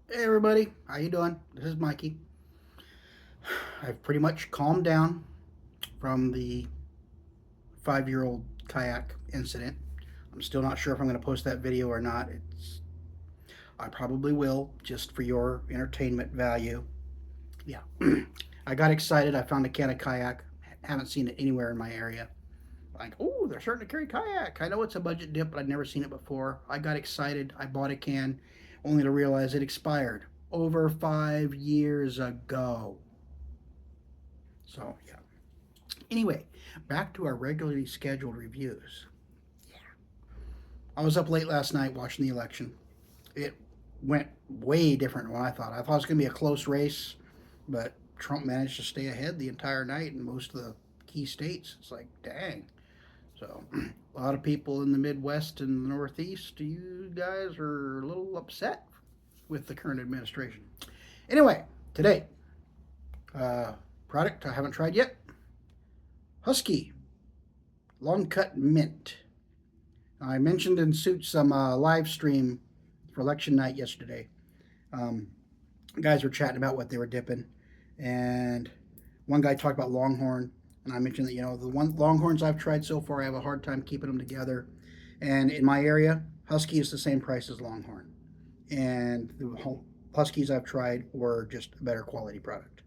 Hey everybody, how you doing? This is Mikey. I've pretty much calmed down from the 5-year-old kayak incident. I'm still not sure if I'm going to post that video or not. I probably will, just for your entertainment value. Yeah, I got excited. I found a can of kayak. Haven't seen it anywhere in my area. Like, oh, they're starting to carry kayak. I know it's a budget dip, but I'd never seen it before. I got excited. I bought a can, only to realize it expired over 5 years ago. So, yeah. Anyway, back to our regularly scheduled reviews. I was up late last night watching the election. It went way different than what I thought. I thought it was going to be a close race, but Trump managed to stay ahead the entire night in most of the key states. It's like, dang. So, a lot of people in the Midwest and the Northeast, you guys are a little upset with the current administration. Anyway, today, uh, product I haven't tried yet, Husky long cut mint. I mentioned in Suit some live stream for election night yesterday. Um, Guys were chatting about what they were dipping, and one guy talked about Longhorn, and I mentioned that the one Longhorns I've tried so far, I have a hard time keeping them together. And in my area, Husky is the same price as Longhorn, and the Huskies I've tried were just a better quality product.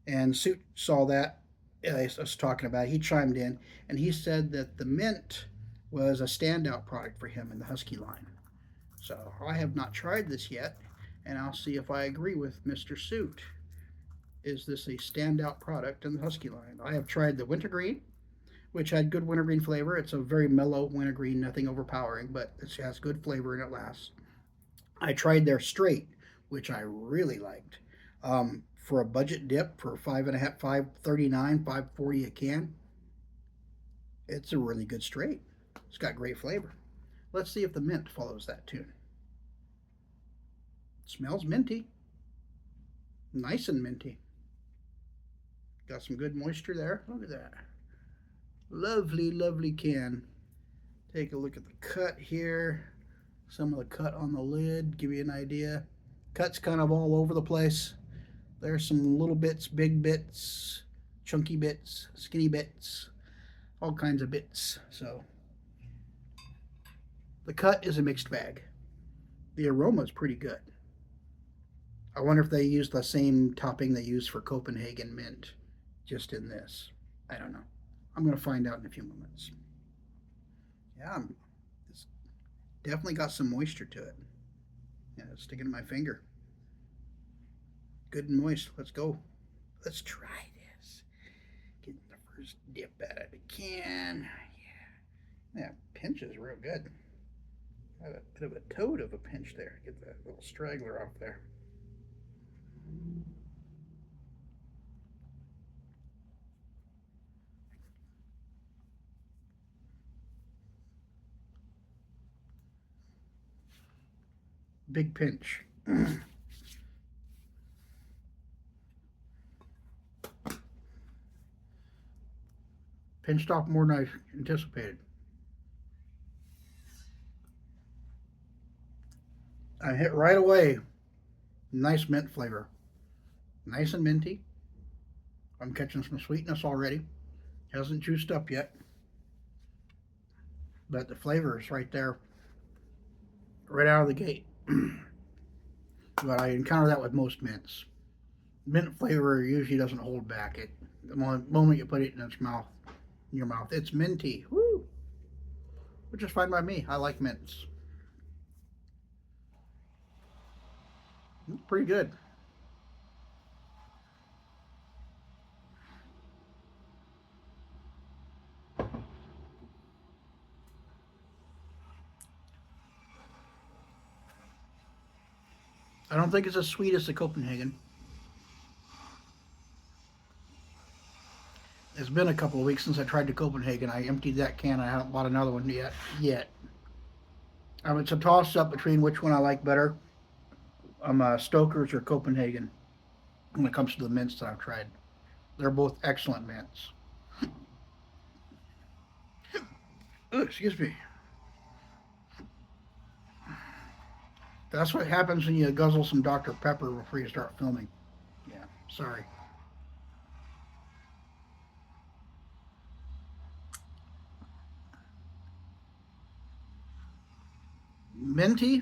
And Suit saw that. I was talking about it. He chimed in and he said that the mint was a standout product for him in the Husky line. So I have not tried this yet, and I'll see if I agree with Mr. Suit. Is this a standout product in the Husky line? I have tried the wintergreen, which had good wintergreen flavor. It's a very mellow wintergreen, nothing overpowering, but it has good flavor and it lasts. I tried their straight, which I really liked. For a budget dip for 5.5, 5.39, 5.40 a can, it's a really good straight. It's got great flavor. Let's see if the mint follows that tune. It smells minty, nice and minty. Got some good moisture there. Look at that. Lovely, lovely can. Take a look at the cut here. Some of the cut on the lid, give you an idea. Cut's kind of all over the place. There's some little bits, big bits, chunky bits, skinny bits, all kinds of bits. So the cut is a mixed bag. The aroma is pretty good. I wonder if they use the same topping they use for Copenhagen mint just in this. I don't know. I'm going to find out in a few moments. Yeah, it's definitely got some moisture to it. Yeah, it's sticking to my finger. Good and moist. Let's go. Let's try this. Getting the first dip out of the can. Yeah, pinch is real good. Got a bit of a toad of a pinch there. Get that little straggler off there. Big pinch. Pinched off more than I anticipated. I hit right away. Nice mint flavor. Nice and minty. I'm catching some sweetness already. Hasn't juiced up yet. But the flavor is right there, right out of the gate. But I encounter that with most mints. Mint flavor usually doesn't hold back. It the moment you put it in your mouth, it's minty. Woo! Which is fine by me. I like mints. It's pretty good. I don't think it's as sweet as the Copenhagen. It's been a couple of weeks since I tried the Copenhagen. I emptied that can. I haven't bought another one yet. It's a toss up between which one I like better. Stoker's or Copenhagen when it comes to the mints that I've tried. They're both excellent mints. Ooh, excuse me. That's what happens when you guzzle some Dr. Pepper before you start filming. Yeah, sorry. Minty,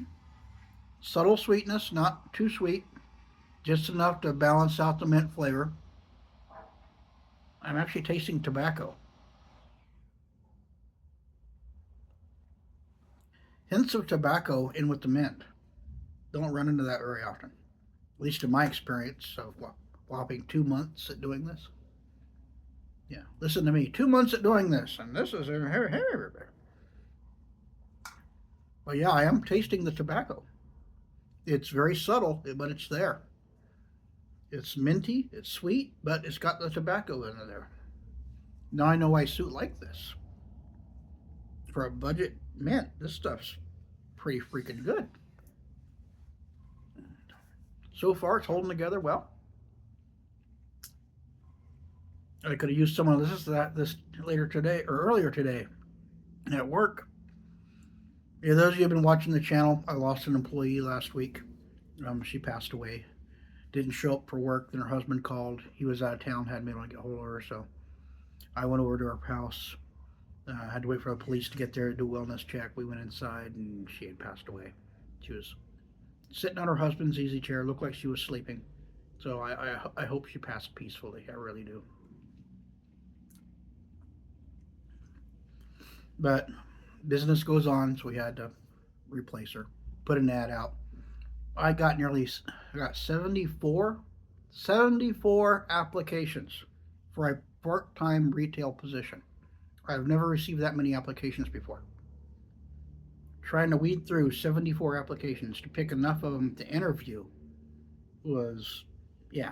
subtle sweetness, not too sweet, just enough to balance out the mint flavor. I'm actually tasting tobacco. Hints of tobacco in with the mint. Don't run into that very often, at least in my experience of whopping 2 months at doing this. Yeah, listen to me. 2 months at doing this, and this is Well, yeah, I am tasting the tobacco. It's very subtle, but it's there. It's minty, it's sweet, but it's got the tobacco in there. Now I know why Suit like this. For a budget mint, this stuff's pretty freaking good. So far, it's holding together well. I could have used some of this later today or earlier today at work. Yeah, those of you who have been watching the channel, I lost an employee last week. She passed away. Didn't show up for work. Then her husband called. He was out of town, hadn't been able to get hold of her. So I went over to her house. Had to wait for the police to get there to do a wellness check. We went inside, and she had passed away. She was sitting on her husband's easy chair. Looked like she was sleeping. So I hope she passed peacefully. I really do. But business goes on, so we had to replace her. Put an ad out. I got 74 applications for a part-time retail position. I've never received that many applications before. Trying to weed through 74 applications to pick enough of them to interview was, yeah.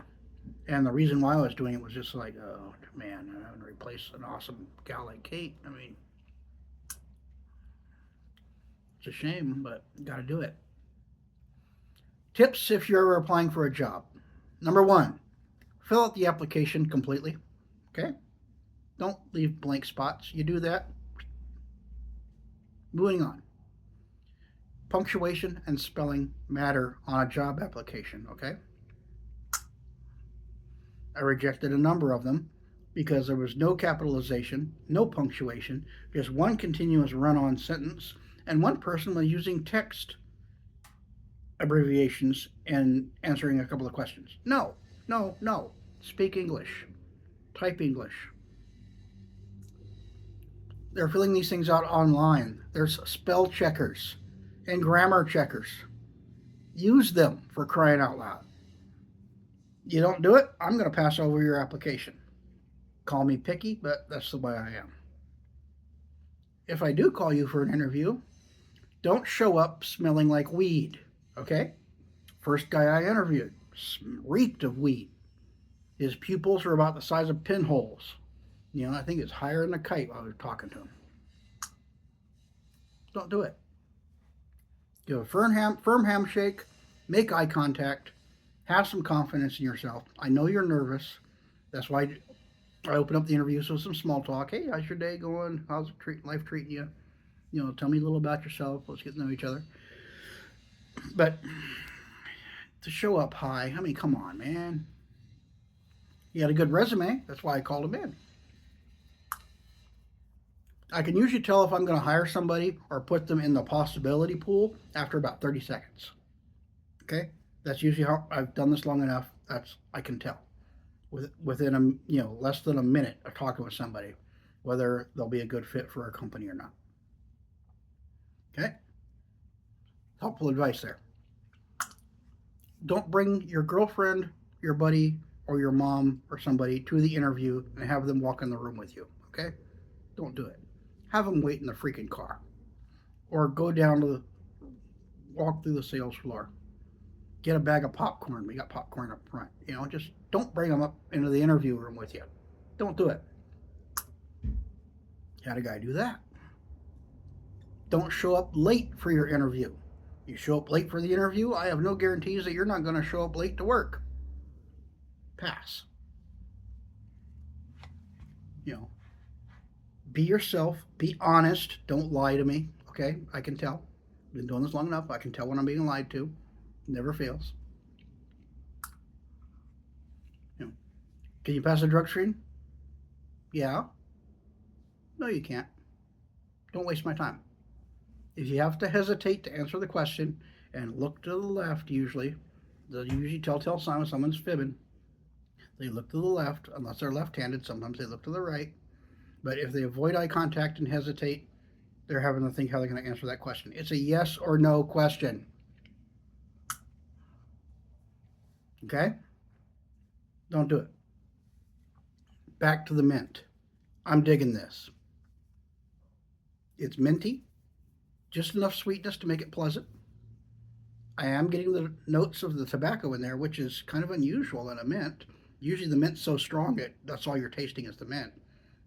And the reason why I was doing it was just like, oh man, I'm having to replace an awesome gal like Kate. I mean, it's a shame, but gotta do it. Tips if you're ever applying for a job. Number one, fill out the application completely. Okay? Don't leave blank spots. You do that. Moving on. Punctuation and spelling matter on a job application. Okay? I rejected a number of them because there was no capitalization, no punctuation, just one continuous run on sentence, and one person was using text abbreviations and answering a couple of questions. No, no, no. Speak English. Type English. They're filling these things out online. There's spell checkers and grammar checkers. Use them, for crying out loud. You don't do it, I'm going to pass over your application. Call me picky, but that's the way I am. If I do call you for an interview, don't show up smelling like weed, okay? First guy I interviewed reeked of weed. His pupils are about the size of pinholes. You know, I think it's higher than a kite while I was talking to him. Don't do it. Give a firm handshake, make eye contact, have some confidence in yourself. I know you're nervous. That's why I open up the interviews with some small talk. Hey, how's your day going? How's life treating you? You know, tell me a little about yourself. Let's get to know each other. But to show up high, I mean, come on, man. He had a good resume. That's why I called him in. I can usually tell if I'm going to hire somebody or put them in the possibility pool after about 30 seconds. Okay? That's usually how I've done this long enough. I can tell within less than a minute of talking with somebody whether they'll be a good fit for a company or not. Okay? Helpful advice there. Don't bring your girlfriend, your buddy, or your mom or somebody to the interview and have them walk in the room with you. Okay? Don't do it. Have them wait in the freaking car. Or go down walk through the sales floor. Get a bag of popcorn. We got popcorn up front. You know, just don't bring them up into the interview room with you. Don't do it. Had a guy do that. Don't show up late for your interview. You show up late for the interview, I have no guarantees that you're not going to show up late to work. Pass. You know, be yourself. Be honest. Don't lie to me. Okay? I can tell. Been doing this long enough. I can tell when I'm being lied to. Never fails. You know, can you pass a drug screen? Yeah. No, you can't. Don't waste my time. If you have to hesitate to answer the question and look to the left, usually, the usually telltale sign when someone's fibbing. They look to the left, unless they're left-handed. Sometimes they look to the right. But if they avoid eye contact and hesitate, they're having to think how they're going to answer that question. It's a yes or no question. Okay? Don't do it. Back to the mint. I'm digging this. It's minty, just enough sweetness to make it pleasant. I am getting the notes of the tobacco in there, which is kind of unusual in a mint. Usually the mint's so strong that's all you're tasting is the mint.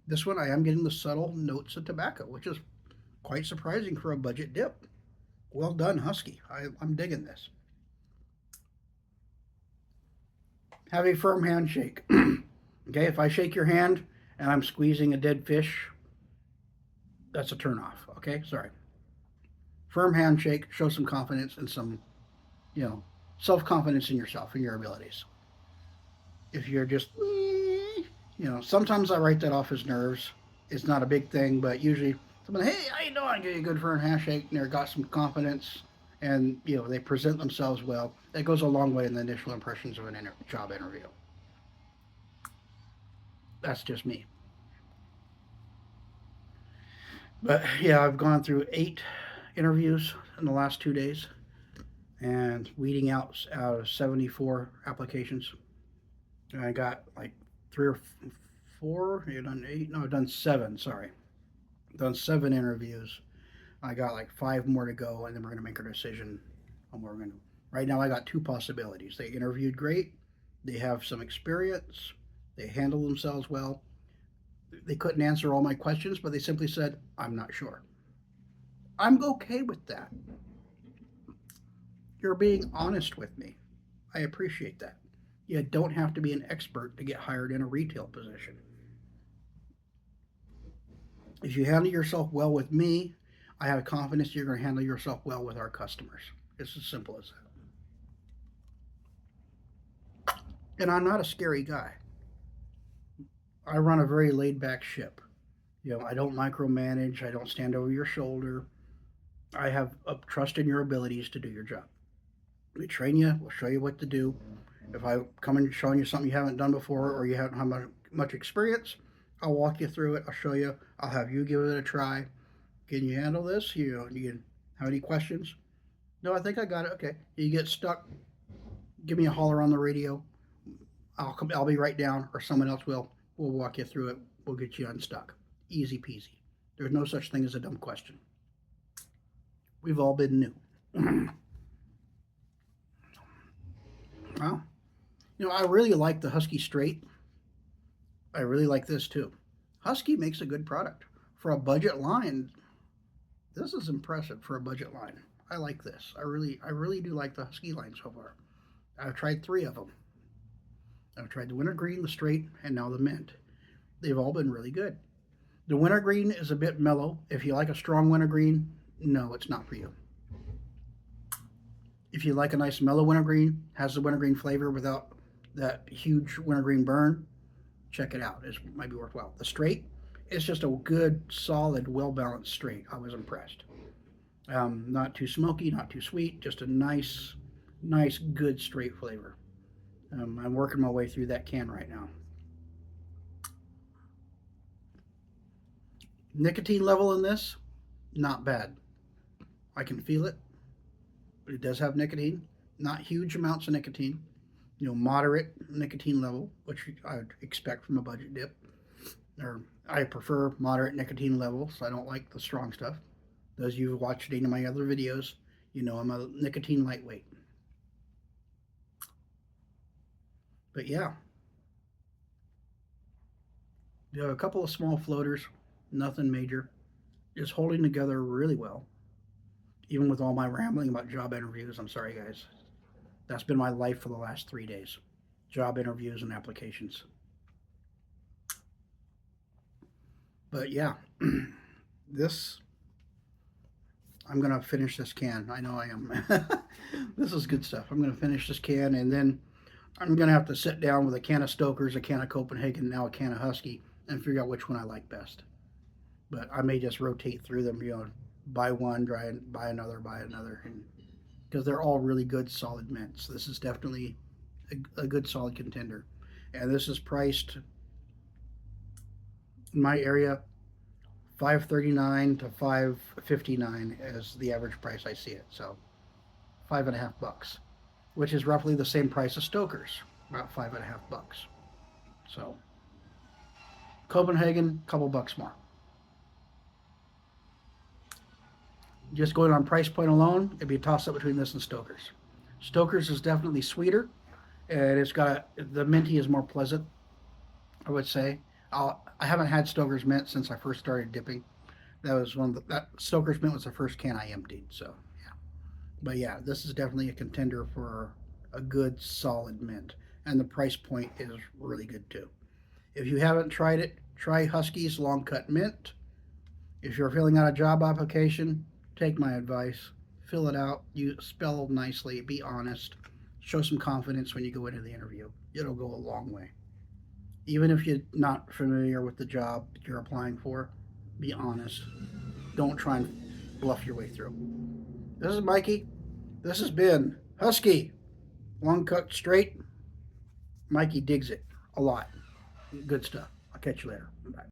This one I am getting the subtle notes of tobacco, which is quite surprising for a budget dip. Well done, Husky. I'm digging this. Have a firm handshake. Okay, if I shake your hand and I'm squeezing a dead fish, that's a turnoff. Okay, sorry. Firm handshake, show some confidence and some, self-confidence in yourself and your abilities. If you're just, sometimes I write that off as nerves. It's not a big thing, but usually someone, hey, how you doing? Get a good firm handshake, and they've got some confidence, and they present themselves well. That goes a long way in the initial impressions of a job interview. That's just me. But yeah, I've gone through 8 interviews in the last 2 days, and weeding out of 74 applications. And I got like 3 or 4. You've done 8? No, I've done 7. Sorry, I've done 7 interviews. I got like 5 more to go, and then we're going to make our decision on where we're going to. Right now, I got 2 possibilities. They interviewed great. They have some experience. They handle themselves well. They couldn't answer all my questions, but they simply said, I'm not sure. I'm okay with that. You're being honest with me. I appreciate that. You don't have to be an expert to get hired in a retail position. If you handle yourself well with me, I have confidence you're going to handle yourself well with our customers. It's as simple as that. And I'm not a scary guy. I run a very laid back ship. I don't micromanage, I don't stand over your shoulder. I have a trust in your abilities to do your job. We train you, we'll show you what to do. If I come in showing you something you haven't done before or you haven't had much experience, I'll walk you through it, I'll show you, I'll have you give it a try. Can you handle this? You have any questions? No, I think I got it. Okay. You get stuck, give me a holler on the radio. I'll be right down, or someone else will. We'll walk you through it. We'll get you unstuck. Easy peasy. There's no such thing as a dumb question. We've all been new. Well, I really like the Husky Straight. I really like this too. Husky makes a good product. For a budget line, this is impressive for a budget line. I like this. I really do like the Husky line so far. I've tried 3 of them. I've tried the wintergreen, the straight, and now the mint. They've all been really good. The wintergreen is a bit mellow. If you like a strong wintergreen, no, it's not for you. If you like a nice mellow wintergreen, has the wintergreen flavor without that huge wintergreen burn, check it out. It might be worthwhile. The straight, it's just a good, solid, well-balanced straight. I was impressed. Not too smoky, not too sweet, just a nice, good straight flavor. I'm working my way through that can right now. Nicotine level in this, not bad. I can feel it. But it does have nicotine. Not huge amounts of nicotine. Moderate nicotine level, which I would expect from a budget dip. Or I prefer moderate nicotine levels. I don't like the strong stuff. Those of you who've watched any of my other videos, I'm a nicotine lightweight. But yeah, you have a couple of small floaters, nothing major, just holding together really well. Even with all my rambling about job interviews, I'm sorry guys. That's been my life for the last 3 days. Job interviews and applications. But yeah, this I'm gonna finish this can. I know I am. This is good stuff. I'm gonna finish this can, and then I'm gonna have to sit down with a can of Stoker's, a can of Copenhagen, now a can of Husky, and figure out which one I like best. But I may just rotate through them. Buy one, try and buy another, and because they're all really good, solid mints. This is definitely a good, solid contender, and this is priced in my area 539 to 559 as the average price I see it. So $5.50, which is roughly the same price as Stoker's, about $5.50. So Copenhagen, couple bucks more. Just going on price point alone, it'd be a toss up between this and Stoker's. Stoker's is definitely sweeter, and the minty is more pleasant, I would say. I haven't had Stoker's mint since I first started dipping. That Stoker's mint was the first can I emptied. So yeah, but yeah, this is definitely a contender for a good solid mint, and the price point is really good too. If you haven't tried it, try Husky's long cut mint. If you're filling out a job application, take my advice. Fill it out. You spell nicely. Be honest. Show some confidence when you go into the interview. It'll go a long way. Even if you're not familiar with the job you're applying for, be honest. Don't try and bluff your way through. This is Mikey. This has been Husky. Long cut straight. Mikey digs it a lot. Good stuff. I'll catch you later. Bye.